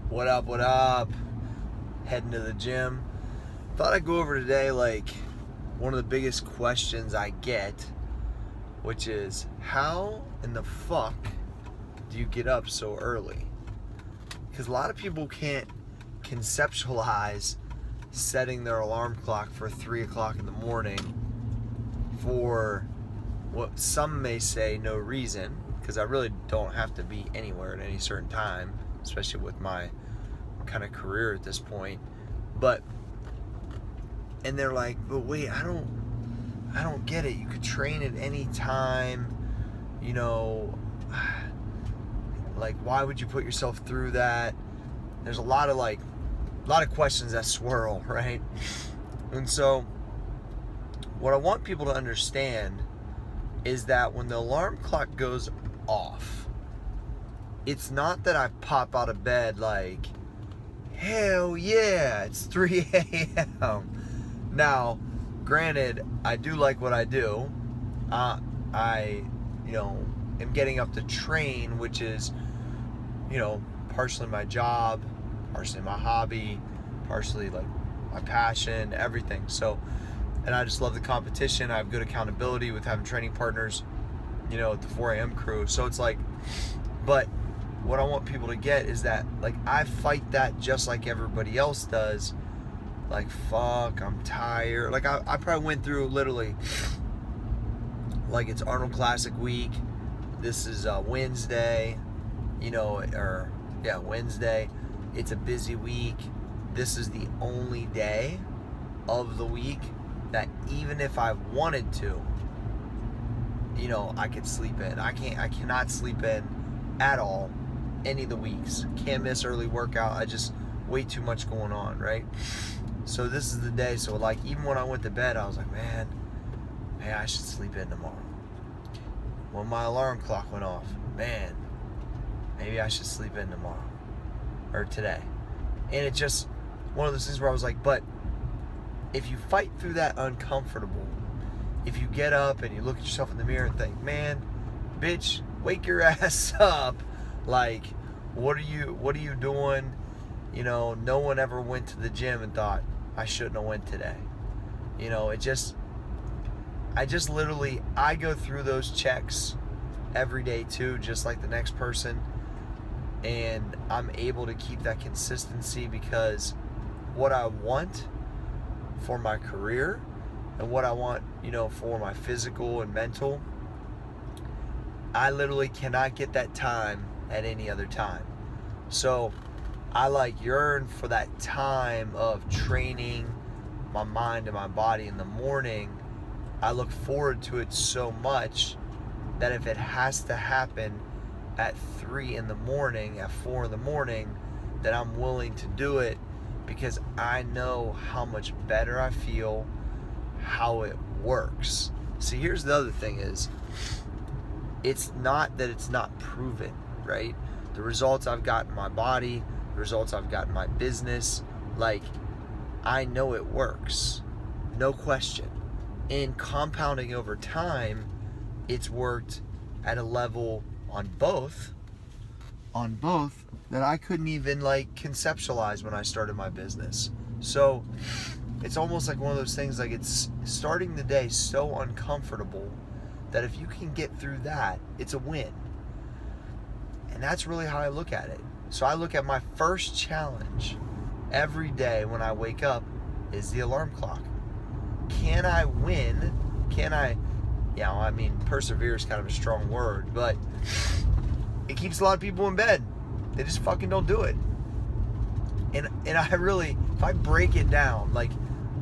What up, what up? Heading to the gym. Thought I'd go over today, like, one of the biggest questions I get, which is, how in the fuck do you get up so early? Because a lot of people can't conceptualize setting their alarm clock for 3 o'clock in the morning for what some may say no reason, because I really don't have to be anywhere at any certain time, especially with my kind of career at this point. And they're like, but wait, I don't get it. You could train at any time, you know, like, why would you put yourself through that? There's a lot of questions that swirl, right? And so what I want people to understand is that when the alarm clock goes off, it's not that I pop out of bed like, hell yeah, it's 3 a.m. Now, granted, I do like what I do. I am getting up to train, which is, partially my job, partially my hobby, partially like my passion, everything. So, and I just love the competition. I have good accountability with having training partners, at the 4 a.m. crew. So it's like, but what I want people to get is that, like, I fight that just like everybody else does. Like, fuck, I'm tired. Like, I probably went through literally, like, it's Arnold Classic week. This is Wednesday, Wednesday. It's a busy week. This is the only day of the week that even if I wanted to, I could sleep in. I cannot sleep in at all any of the weeks. Can't miss early workout. I just way too much going on, right? So this is the day. So, like, even when I went to bed, I was like, man, I should sleep in tomorrow. When my alarm clock went off, man, maybe I should sleep in tomorrow or today. And it's just one of those things where I was like, but if you fight through that uncomfortable, if you get up and you look at yourself in the mirror and think, man, bitch, wake your ass up. Like, what are you doing? No one ever went to the gym and thought, I shouldn't have went today. I go through those checks every day too, just like the next person. And I'm able to keep that consistency because what I want for my career and what I want, for my physical and mental, I literally cannot get that time at any other time. So I yearn for that time of training my mind and my body in the morning. I look forward to it so much that if it has to happen at 3 in the morning, at 4 in the morning, that I'm willing to do it because I know how much better I feel, how it works. See, here's the other thing is, it's not that it's not proven, right? The results I've got in my body, the results I've got in my business, I know it works, no question. And compounding over time, it's worked at a level on both that I couldn't even conceptualize when I started my business. So it's almost like one of those things, it's starting the day so uncomfortable that if you can get through that, it's a win. And that's really how I look at it. So I look at my first challenge every day when I wake up is the alarm clock. Can I win? Persevere is kind of a strong word, but it keeps a lot of people in bed. They just fucking don't do it. And I really, if I break it down,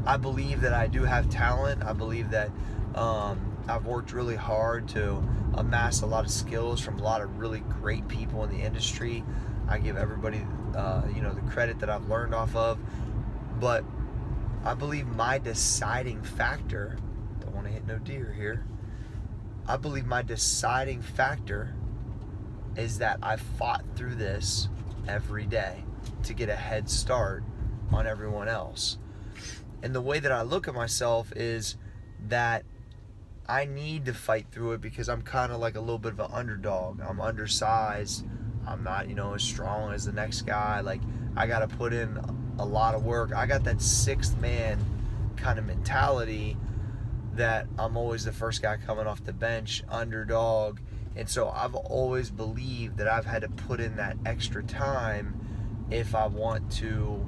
I believe that I do have talent. I believe that I've worked really hard to amass a lot of skills from a lot of really great people in the industry. I give everybody, the credit that I've learned off of. But I believe my deciding factor, don't want to hit no deer here, I believe my deciding factor is that I fought through this every day to get a head start on everyone else. And the way that I look at myself is that I need to fight through it because I'm kind of like a little bit of an underdog. I'm undersized. I'm not, as strong as the next guy. Like, I got to put in a lot of work. I got that sixth man kind of mentality that I'm always the first guy coming off the bench, underdog. And so I've always believed that I've had to put in that extra time if I want to,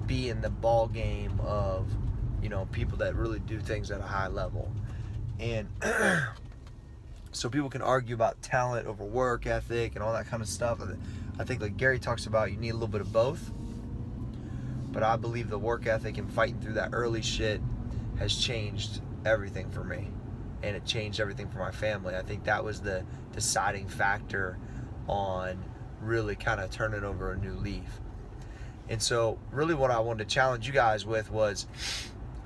be in the ball game of, people that really do things at a high level. And so people can argue about talent over work ethic and all that kind of stuff. I think, like Gary talks about, you need a little bit of both. But I believe the work ethic and fighting through that early shit has changed everything for me. And it changed everything for my family. I think that was the deciding factor on really kind of turning over a new leaf. And so really what I wanted to challenge you guys with was,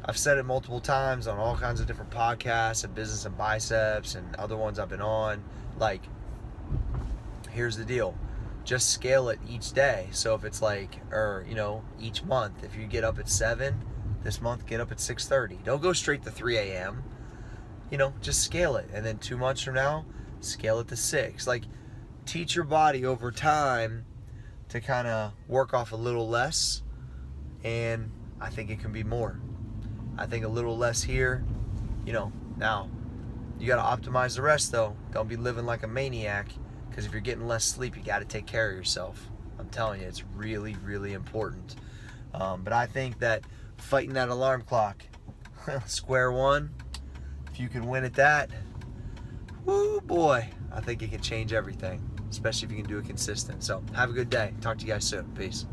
I've said it multiple times on all kinds of different podcasts and Business and Biceps and other ones I've been on. Like, here's the deal. Just scale it each day. So if it's like, or, each month, if you get up at 7, this month get up at 6:30. Don't go straight to 3 a.m. Just scale it. And then 2 months from now, scale it to 6. Like, teach your body over time to kind of work off a little less. And I think it can be more. I think a little less here, now you got to optimize the rest though. Don't be living like a maniac, because if you're getting less sleep, you got to take care of yourself. I'm telling you, it's really, really important. But I think that fighting that alarm clock, square one, if you can win at that, whoo boy, I think it can change everything, especially if you can do it consistent. So have a good day. Talk to you guys soon. Peace.